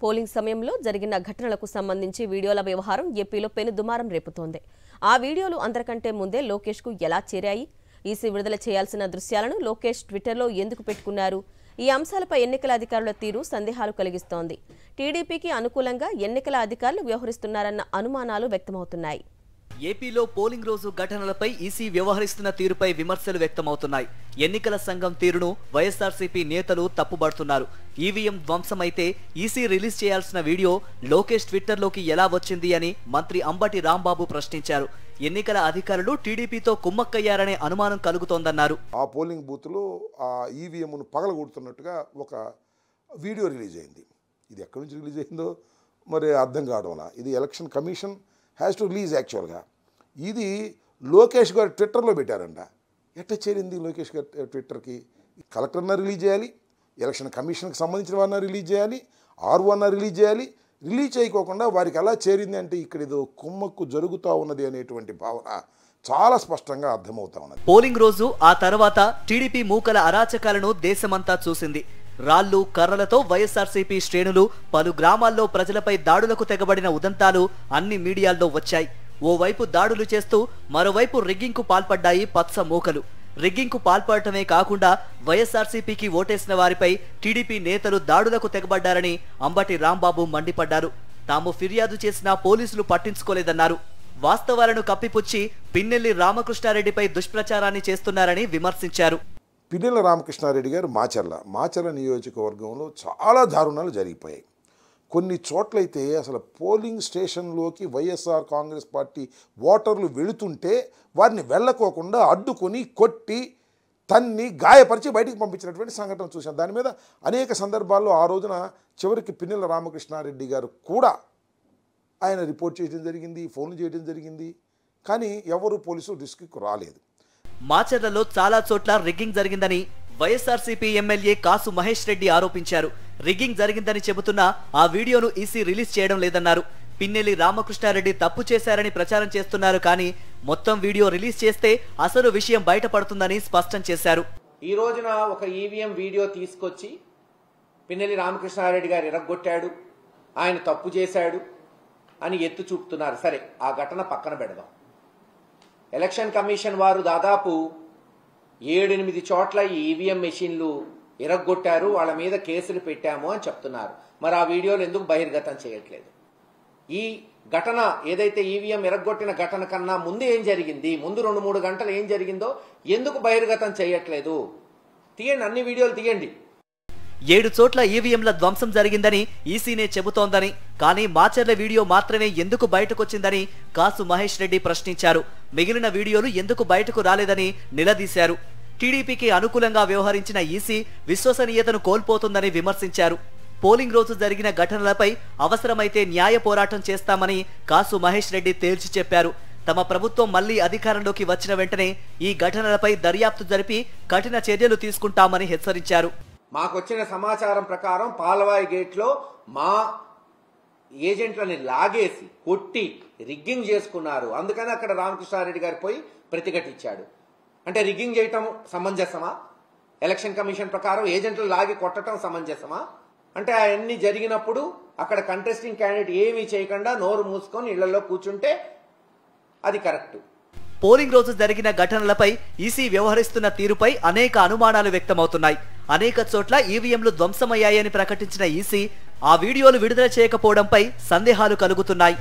Polling సమయంలో జరిగిన ఘటనలకు సంబంధించి వీడియోల వ్యవహారం ఏపీలో పెనుదుమారం రేపుతోంది. ఆ వీడియోలు అందరికంటే ముందే లోకేష్కు ఎలా చేరాయి? ఈసీ విడుదల చేయాల్సిన దృశ్యాలను లోకేష్ ట్విట్టర్లో ఎందుకు పెట్టుకున్నారు? ఈ అంశాలపై ఎన్నికల అధికారుల తీరు సందేహాలు కలిగిస్తోంది. టీడీపీకి అనుకూలంగా ఎన్నికల అధికారులు వ్యవహరిస్తున్నారన్న అనుమానాలు వ్యక్తమవుతున్నాయి. ఏపీలో పోలింగ్ రోజు ఘటనలపై ఈసీ వ్యవహరిస్తున్న తీరుపై విమర్శలు వ్యక్తమవుతున్నాయి. ఎన్నికల సంఘం తీరును వైఎస్ఆర్సీపీ నేతలు తప్పుబడుతున్నారు. ఈవీఎం ధ్వంసమైతే ఈసీ రిలీజ్ చేయాల్సిన వీడియో లోకేష్ ట్విట్టర్లోకి ఎలా వచ్చింది అని మంత్రి అంబటి రాంబాబు ప్రశ్నించారు. ఎన్నికల అధికారులు టీడీపీతో కుమ్మక్కయ్యారనే అనుమానం కలుగుతోందన్నారు. ఆ పోలింగ్ బూత్లో ఆ ఈవీఎంను పగలగొడుతున్నట్టుగా ఒక వీడియో రిలీజ్ అయింది. ఇది ఎక్కడి నుంచి రిలీజ్ అయిందో మరి అర్థం కావడంలా. ఇది election commission has to release యాక్చువల్గా. ఇది లోకేష్ గారు ట్విట్టర్లో పెట్టారంట. ఎట్లా చేరింది లోకేష్ గారు ట్విట్టర్కి? కలెక్టర్న రిలీజ్ చేయాలి, ఎలక్షన్ కమిషన్కి సంబంధించిన వారిని రిలీజ్ చేయాలి, ఆర్ఓన్న రిలీజ్ చేయాలి. రిలీజ్ చేయకోకుండా వారికి ఎలా చేరింది అంటే ఇక్కడ ఏదో కుమ్మక్కు జరుగుతూ ఉన్నది అనేటువంటి భావన చాలా స్పష్టంగా అర్థమవుతా ఉన్నది. పోలింగ్ రోజు ఆ తర్వాత టీడీపీ మూకల అరాచకాలను దేశమంతా చూసింది. రాళ్లు కర్రలతో వైఎస్ఆర్సీపీ శ్రేణులు పలు గ్రామాల్లో ప్రజలపై దాడులకు తెగబడిన ఉదంతాలు అన్ని మీడియాల్లో వచ్చాయి. ఓవైపు దాడులు చేస్తూ మరోవైపు రిగ్గింగ్కు పాల్పడ్డాయి పచ్చ మూకలు. రిగ్గింగ్కు పాల్పడటమే కాకుండా వైఎస్ఆర్సీపీకి ఓటేసిన వారిపై టీడీపీ నేతలు దాడులకు తెగబడ్డారని అంబటి రాంబాబు మండిపడ్డారు. తాము ఫిర్యాదు చేసినా పోలీసులు పట్టించుకోలేదన్నారు. వాస్తవాలను కప్పిపుచ్చి పిన్నెల్లి రామకృష్ణారెడ్డిపై దుష్ప్రచారాన్ని చేస్తున్నారని విమర్శించారు. పిన్నెల రామకృష్ణారెడ్డి గారు మాచర్ల నియోజకవర్గంలో చాలా దారుణాలు జరిగిపోయాయి. కొన్ని చోట్లయితే అసలు పోలింగ్ స్టేషన్లోకి వైఎస్ఆర్ కాంగ్రెస్ పార్టీ ఓటర్లు వెళుతుంటే వారిని వెళ్ళకోకుండా అడ్డుకొని కొట్టి తన్ని గాయపరిచి బయటికి పంపించినటువంటి సంఘటన చూశాం. దాని మీద అనేక సందర్భాల్లో ఆ రోజున చివరికి పిన్నెల రామకృష్ణారెడ్డి గారు కూడా ఆయన రిపోర్ట్ చేయడం జరిగింది, ఫోన్లు చేయడం జరిగింది. కానీ ఎవరు పోలీసులు రిస్క్కి రాలేదు. మాచర్లలో చాలా చోట్ల రిగ్గింగ్ జరిగిందని వైఎస్ఆర్సీపీ ఎమ్మెల్యే కాసు మహేష్ రెడ్డి ఆరోపించారు. రిగ్గింగ్ జరిగిందని చెబుతున్నా ఆ వీడియోను ఈసీ రిలీజ్ చేయడం లేదన్నారు. పిన్నెల్లి రామకృష్ణారెడ్డి తప్పు చేశారని ప్రచారం చేస్తున్నారు. కానీ మొత్తం వీడియో రిలీజ్ చేస్తే అసలు విషయం బయటపడుతుందని స్పష్టం చేశారు. ఈ రోజున ఒక ఈవీఎం వీడియో తీసుకొచ్చి పిన్నెల్లి రామకృష్ణారెడ్డి గారు ఇరగ్గొట్టాడు, ఆయన తప్పు చేశాడు అని ఎత్తు చూపుతున్నారు. సరే, ఆ ఘటన పక్కన పెడదాం. ఎలక్షన్ కమిషన్ వారు దాదాపు 7-8 చోట్ల ఈ ఈవీఎం మెషిన్లు ఇరగ్గొట్టారు, వాళ్ళ మీద కేసులు పెట్టాము అని చెప్తున్నారు. మరి ఆ వీడియోలు ఎందుకు బహిర్గతం చేయట్లేదు? ఈ ఘటన ఏదైతే ఈవీఎం ఇరగ్గొట్టిన ఘటన కన్నా ముందు ఏం జరిగింది, ముందు 2-3 గంటలు ఏం జరిగిందో ఎందుకు బహిర్గతం చేయట్లేదు? తీయండి, అన్ని వీడియోలు తీయండి. 7 చోట్ల ఈవీఎంల ధ్వంసం జరిగిందని ఈసీనే చెబుతోందని, కానీ మాచర్ల వీడియో మాత్రమే ఎందుకు బయటకొచ్చిందని కాసు మహేష్ రెడ్డి ప్రశ్నించారు. మిగిలిన వీడియోలు ఎందుకు బయటకు రాలేదని నిలదీశారు. టీడీపీకి అనుకూలంగా వ్యవహరించిన ఈసీ విశ్వసనీయతను కోల్పోతుందని విమర్శించారు. పోలింగ్ రోజు జరిగిన ఘటనలపై అవసరమైతే న్యాయ పోరాటం చేస్తామని కాసు మహేష్ రెడ్డి తేల్చి చెప్పారు. తమ ప్రభుత్వం మళ్లీ అధికారంలోకి వచ్చిన వెంటనే ఈ ఘటనలపై దర్యాప్తు జరిపి కఠిన చర్యలు తీసుకుంటామని హెచ్చరించారు. మాకొచ్చిన సమాచారం ప్రకారం పాలవాయి గేట్లో మా ఏజెంట్లని లాగేసి కొట్టి రిగ్గింగ్ చేసుకున్నారు. అందుకని అక్కడ రామకృష్ణారెడ్డి గారు పోయి ప్రతిఘటించాడు. అంటే రిగ్గింగ్ చేయటం సమంజసమా? ఎలక్షన్ కమిషన్ ప్రకారం ఏజెంట్లు లాగి కొట్టడం సమంజసమా? అంటే అవన్నీ జరిగినప్పుడు అక్కడ కంటెస్టింగ్ క్యాండిడేట్ ఏమీ చేయకుండా నోరు మూసుకొని ఇళ్లలో కూర్చుంటే అది కరెక్ట్. పోలింగ్ రోజు జరిగిన ఘటనలపై ఈసీ వ్యవహరిస్తున్న తీరుపై అనేక అనుమానాలు వ్యక్తమవుతున్నాయి. అనేక చోట్ల ఈవీఎంలు ధ్వంసమయ్యాయని ప్రకటించిన ఈసీ ఆ వీడియోలు విడుదల చేయకపోవడంపై సందేహాలు కలుగుతున్నాయి.